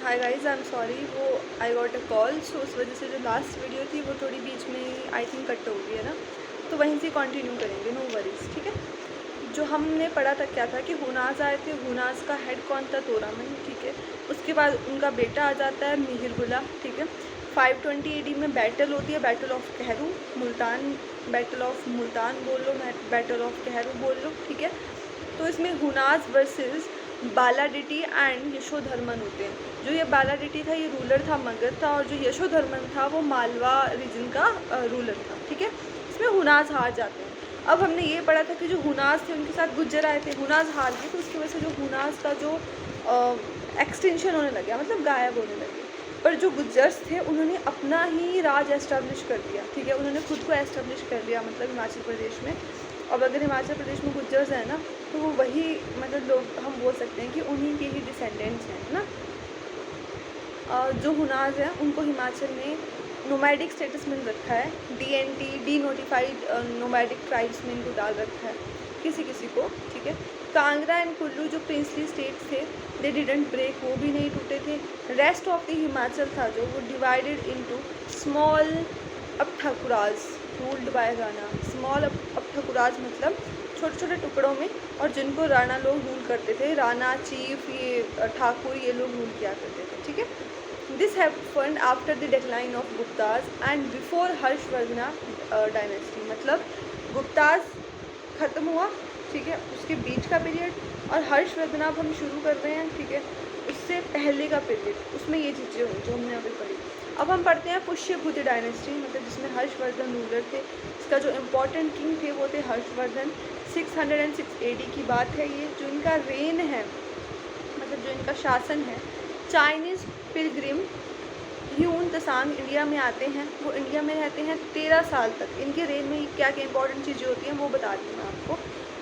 Hi guys, I am sorry, वो I got a call, सो उस वजह से जो लास्ट वीडियो थी वो थोड़ी बीच में आई थिंक कट हो गई है ना, तो वहीं से कंटिन्यू करेंगे, नो वरीज़। ठीक है, जो हमने पढ़ा था क्या था कि हुनाज आए थे। हुनाज का हेड कौन था? तोरामन। ठीक है, उसके बाद उनका बेटा आ जाता है मिहिरगुला। ठीक है, 520 AD में बैटल होती है, बैटल ऑफ कहरू मुल्तान, बैटल ऑफ मुल्तान बोल लो, बैटल ऑफ कहरू बोल लो। ठीक है, तो इसमें हुनाज वर्सेस बालाडिटी एंड यशोधर्मन होते हैं। जो ये बालाडिटी था ये रूलर था, मगध था, और जो यशोधर्मन था वो मालवा रीजन का रूलर था। ठीक है, इसमें हुनाज हार जाते हैं। अब हमने ये पढ़ा था कि जो हुनाज थे उनके साथ गुज्जर आए थे, हुनाज हार गए, तो उसकी वजह से जो हुनाज का जो एक्सटेंशन होने लग गया, मतलब गायब होने लगे। पर जो गुज्जर्स थे उन्होंने अपना ही राज एस्टेब्लिश कर दिया। ठीक है, उन्होंने खुद को एस्टेब्लिश कर लिया, मतलब हिमाचल प्रदेश में। अब अगर हिमाचल प्रदेश में गुज्जर्स हैं ना, तो वो वही, मतलब लोग हम बोल सकते हैं कि उन्हीं के ही डिसेंडेंट्स हैं ना। जो हुनाज हैं उनको हिमाचल में नोमैडिक स्टेटस में रखा है, DNT D notified nomadic tribes में इनको डाल रखा है किसी किसी को। ठीक है, कांगड़ा एंड कुल्लू जो प्रिंसली स्टेट्स थे, दे डिडंट ब्रेक, वो भी नहीं टूटे थे। रेस्ट ऑफ द हिमाचल था जो, वो डिवाइडेड इनटू स्मॉल अपठकुराज रूल्ड बाय राणा। स्मॉल अपठकुराज मतलब छोटे छोटे टुकड़ों में, और जिनको राणा लोग रूल करते थे, राणा, चीफ, ये ठाकुर, ये लोग रूल किया करते थे। ठीक है, this happened after the decline of Gupta's and before Harshavardhana dynasty. मतलब गुप्ताज ख़त्म हुआ, ठीक है, उसके बीच का पीरियड, और हर्षवर्धना अब हम शुरू कर रहे हैं। ठीक है, उससे पहले का पीरियड, उसमें ये चीज़ें हुई जो हमने अभी पढ़ी। अब हम पढ़ते हैं पुष्यभूति डायनेस्टी, मतलब जिसमें हर्षवर्धन रूलर थे। इसका जो इम्पोर्टेंट किंग थे वो थे हर्षवर्धन। 606 AD की बात है ये। जो इनका रेन है, मतलब जो इनका शासन है, Chinese Pilgrim Hyun Tsang India में आते हैं। वो इंडिया में रहते हैं 13 साल तक। इनके रेन में क्या क्या इंपॉर्टेंट चीज़ें होती हैं वो बता दी मैं आपको।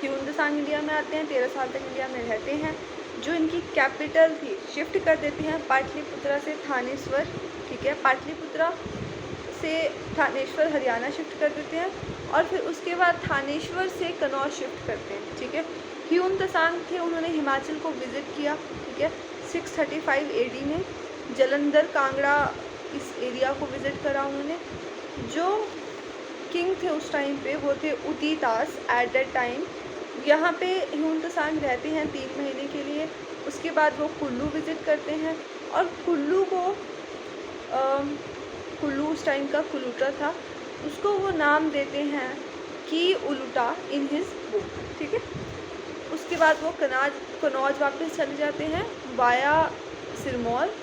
ह्यून त्सांग इंडिया में आते हैं, 13 साल तक इंडिया में रहते हैं। जो इनकी कैपिटल थी शिफ्ट कर देती हैं पाटलिपुत्रा से थानेश्वर। ठीक है, पाटलिपुत्रा से थानेश्वर हरियाणा शिफ्ट कर देते हैं, और फिर उसके बाद थानेश्वर से कनौज शिफ्ट करते हैं। ठीक है, ह्यून त्सांग थे, उन्होंने हिमाचल को विज़िट किया। ठीक है, 635 AD में जलंधर, कांगड़ा, इस एरिया को विज़िट करा उन्होंने। जो किंग थे उस टाइम पे वो थे उतीतास एट दैट टाइम। यहाँ पे ह्यून त्सांग रहते हैं 3 महीने के लिए। उसके बाद वो कुल्लू विज़िट करते हैं, और कुल्लू को कुल्लू उस टाइम का कुलूटा था, उसको वो नाम देते हैं कि उलूटा इन हिज बुक। ठीक है, उसके बाद वो कनौज वापस चले जाते हैं वाया सिरमौर,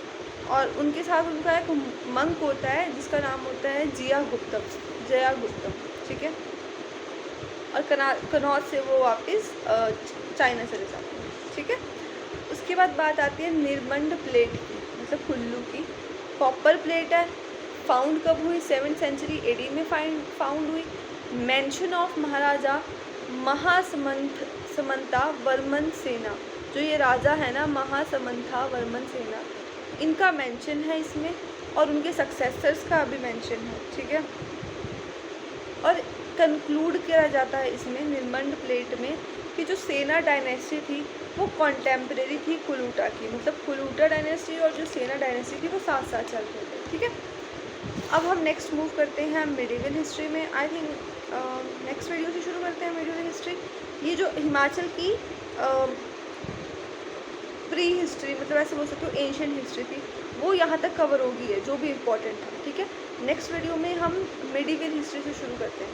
और उनके साथ उनका एक मंक होता है जिसका नाम होता है जया गुप्तम। ठीक है, और कनौज से वो वापस चाइना चले जाते हैं। ठीक है, उसके बाद बात आती है निर्मंड प्लेट की, मतलब कुल्लू की। कॉपर प्लेट है, फाउंड कब हुई? 7th century AD में फाउंड हुई। मेंशन ऑफ महाराजा महासमंता वर्मन सेना, जो ये राजा है ना महासमंथा वर्मन सेना, इनका मेंशन है इसमें, और उनके सक्सेसर्स का भी मेंशन है। ठीक है, और कंक्लूड किया जाता है इसमें निर्मंड प्लेट में कि जो सेना डायनेस्टी थी वो कॉन्टेम्परेरी थी कुलूटा की, मतलब कुलूटा डायनेस्टी और जो सेना डायनेस्टी थी वो साथ साथ चल रहे थे। ठीक है, अब हम नेक्स्ट मूव करते हैं मिडिवल हिस्ट्री में। आई थिंक नेक्स्ट वीडियो से शुरू करते हैं मिडिवल हिस्ट्री। ये जो हिमाचल की प्री हिस्ट्री, मतलब ऐसे बोल सकते हो एंशियंट हिस्ट्री थी, वो यहाँ तक कवर होगी है, जो भी इम्पोर्टेंट था। ठीक है, नेक्स्ट वीडियो में हम मिडिवल हिस्ट्री से शुरू करते हैं।